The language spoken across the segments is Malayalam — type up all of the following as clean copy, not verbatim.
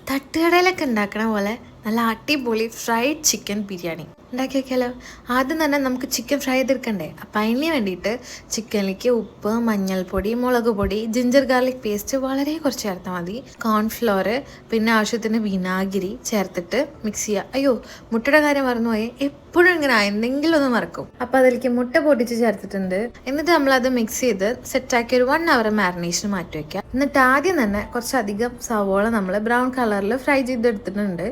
തട്ടുകടയിലൊക്കെ ഉണ്ടാക്കണ പോലെ നല്ല അടിപൊളി ഫ്രൈഡ് ചിക്കൻ ബിരിയാണി ഉണ്ടാക്കി വെക്കാലോ. ആദ്യം തന്നെ നമുക്ക് ചിക്കൻ ഫ്രൈ ചെയ്തെടുക്കണ്ടേ. അപ്പം അതിന് വേണ്ടിയിട്ട് ചിക്കനിലേക്ക് ഉപ്പ്, മഞ്ഞൾപ്പൊടി, മുളക് പൊടി, ജിഞ്ചർ ഗാർലിക് പേസ്റ്റ് വളരെ കുറച്ച് ചേർത്താൽ മതി, കോൺഫ്ലോർ, പിന്നെ ആവശ്യത്തിന് വിനാഗിരി ചേർത്തിട്ട് മിക്സ് ചെയ്യുക. അയ്യോ, മുട്ടയുടെ കാര്യം മറന്നുപോയി. എപ്പോഴും ഇങ്ങനെ എന്തെങ്കിലും ഒന്ന് മറക്കും. അപ്പം അതിലേക്ക് മുട്ട പൊട്ടിച്ച് ചേർത്തിട്ടുണ്ട്. എന്നിട്ട് നമ്മളത് മിക്സ് ചെയ്ത് സെറ്റാക്കി ഒരു 1 hour മാരിനേഷൻ മാറ്റി വയ്ക്കുക. എന്നിട്ട് ആദ്യം തന്നെ കുറച്ചധികം സവോള നമ്മൾ ബ്രൗൺ കളറിൽ ഫ്രൈ ചെയ്തെടുത്തിട്ടുണ്ട്.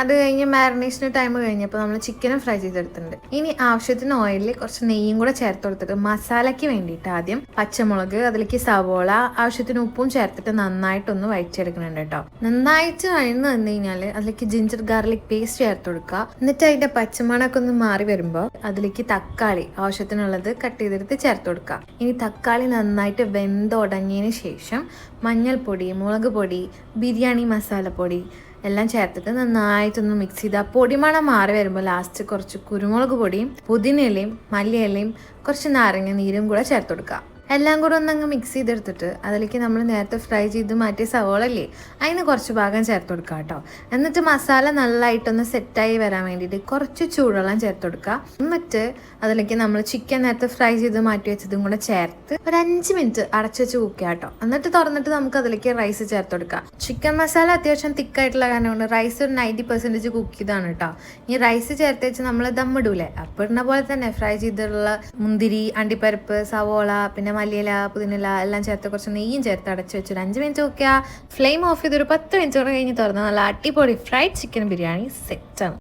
അത് കഴിഞ്ഞ് മാരിനേഷന് ടൈം കഴിഞ്ഞപ്പോൾ നമ്മൾ ചിക്കനും ഫ്രൈ ചെയ്തെടുത്തിട്ടുണ്ട്. ഇനി ആവശ്യത്തിന് ഓയിലിൽ കുറച്ച് നെയ്യും കൂടെ ചേർത്ത് കൊടുത്തിട്ട് മസാലയ്ക്ക് വേണ്ടിയിട്ട് ആദ്യം പച്ചമുളക്, അതിലേക്ക് സവോള, ആവശ്യത്തിന് ഉപ്പും ചേർത്തിട്ട് നന്നായിട്ടൊന്ന് വഴറ്റിയെടുക്കുന്നുണ്ട് കേട്ടോ. നന്നായിട്ട് വഴന്ന് വന്നു കഴിഞ്ഞാൽ അതിലേക്ക് ജിഞ്ചർ ഗാർലിക് പേസ്റ്റ് ചേർത്ത് കൊടുക്കുക. എന്നിട്ട് അതിന്റെ പച്ചമണൊക്കെ ഒന്ന് മാറി വരുമ്പോൾ അതിലേക്ക് തക്കാളി ആവശ്യത്തിനുള്ളത് കട്ട് ചെയ്തെടുത്ത് ചേർത്ത് കൊടുക്കുക. ഇനി തക്കാളി നന്നായിട്ട് വെന്തുടങ്ങിയതിന് ശേഷം മഞ്ഞൾപ്പൊടി, മുളക് പൊടി, ബിരിയാണി മസാലപ്പൊടി എല്ലാം ചേർത്തിട്ട് നന്നായിട്ടൊന്ന് മിക്സ് ചെയ്ത് ആ പൊടിമണം മാറി വരുമ്പോൾ ലാസ്റ്റ് കുറച്ച് കുരുമുളക് പൊടിയും പുതിനയിലയും മല്ലിയിലയും കുറച്ച് നാരങ്ങ നീരും കൂടെ ചേർത്ത് കൊടുക്കുക. എല്ലാം കൂടെ ഒന്നങ്ങ് മിക്സ് ചെയ്തെടുത്തിട്ട് അതിലേക്ക് നമ്മൾ നേരത്തെ ഫ്രൈ ചെയ്ത് മാറ്റിയ സവോളല്ലേ, അതിന് കുറച്ച് ഭാഗം ചേർത്ത് കൊടുക്കുക കേട്ടോ. എന്നിട്ട് മസാല നല്ലതായിട്ടൊന്ന് സെറ്റായി വരാൻ വേണ്ടിയിട്ട് കുറച്ച് ചൂടുവെള്ളം ചേർത്ത് കൊടുക്കുക. എന്നിട്ട് അതിലേക്ക് നമ്മൾ ചിക്കൻ നേരത്തെ ഫ്രൈ ചെയ്ത് മാറ്റി വെച്ചതും കൂടെ ചേർത്ത് ഒരു 5 മിനിറ്റ് അടച്ചു വെച്ച് കുക്ക് കേട്ടോ. എന്നിട്ട് തുറന്നിട്ട് നമുക്ക് അതിലേക്ക് റൈസ് ചേർത്ത് കൊടുക്കാം. ചിക്കൻ മസാല അത്യാവശ്യം തിക്കായിട്ടുള്ള കാരണം കൊണ്ട് റൈസ് ഒരു 90% കുക്ക് ചെയ്താണ് കേട്ടോ. ഈ റൈസ് ചേർത്ത് വെച്ച് നമ്മൾ ദമ്മിടൂലേ, അപ്പോൾ ഇടുന്ന പോലെ തന്നെ ഫ്രൈ ചെയ്തിട്ടുള്ള മുന്തിരി, അണ്ടിപ്പരിപ്പ്, സവോള, പിന്നെ മല്ലിയില, പുതിനില എല്ലാം ചേർത്ത് കുറച്ച് നെയ്യും ചേർത്ത് അടച്ച് വെച്ചൊരു 5 മിനിറ്റ് വെക്കുക. ഫ്ലെയിം ഓഫ് ചെയ്ത് ഒരു 10 മിനിറ്റ് കൂടെ കഴിഞ്ഞ് തുറന്നാൽ നല്ല അടിപൊളി ഫ്രൈഡ് ചിക്കൻ ബിരിയാണി സെറ്റാണ്.